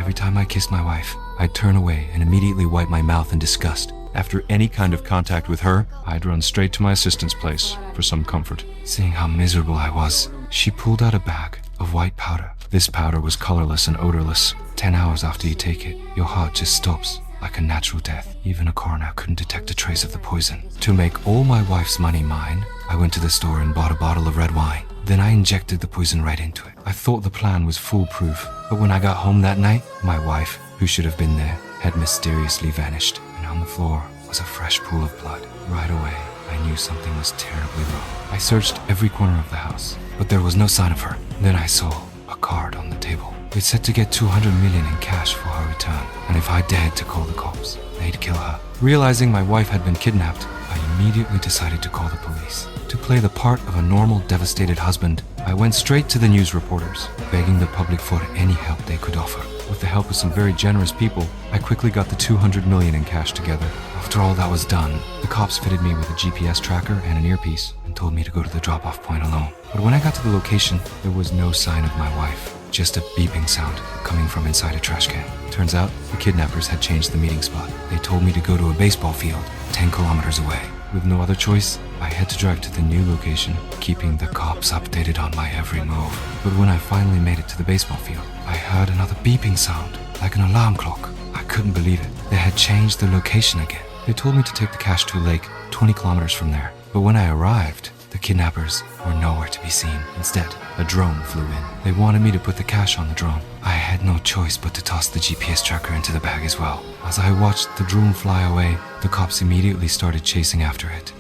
Every time I kissed my wife, I'd turn away and immediately wipe my mouth in disgust. After any kind of contact with her, I'd run straight to my assistant's place for some comfort. Seeing how miserable I was, she pulled out a bag of white powder. This powder was colorless and odorless. 10 hours after you take it, your heart just stops, like a natural death. Even a coroner couldn't detect a trace of the poison. To make all my wife's money mine, I went to the store and bought a bottle of red wine. Then I injected the poison right into it. I thought the plan was foolproof, but when I got home that night, my wife, who should have been there, had mysteriously vanished, and on the floor was a fresh pool of blood. Right away, I knew something was terribly wrong. I searched every corner of the house, but there was no sign of her. Then I saw a card on the table. It said to get 200 million in cash for her return, and if I dared to call the cops, they'd kill her. Realizing my wife had been kidnapped, I immediately decided to call the police. To play the part of a normal, devastated husband, I went straight to the news reporters, begging the public for any help they could offer. With the help of some very generous people, I quickly got the 200 million in cash together. After all that was done, the cops fitted me with a GPS tracker and an earpiece and told me to go to the drop-off point alone. But when I got to the location, there was no sign of my wife, just a beeping sound coming from inside a trash can. Turns out, the kidnappers had changed the meeting spot. They told me to go to a baseball field 10 kilometers away. With no other choice, I had to drive to the new location, keeping the cops updated on my every move. But when I finally made it to the baseball field, I heard another beeping sound, like an alarm clock. I couldn't believe it. They had changed the location again. They told me to take the cash to a lake 20 kilometers from there. But when I arrived, the kidnappers were nowhere to be seen. Instead, a drone flew in. They wanted me to put the cash on the drone. I had no choice but to toss the GPS tracker into the bag as well. As I watched the drone fly away, the cops immediately started chasing after it.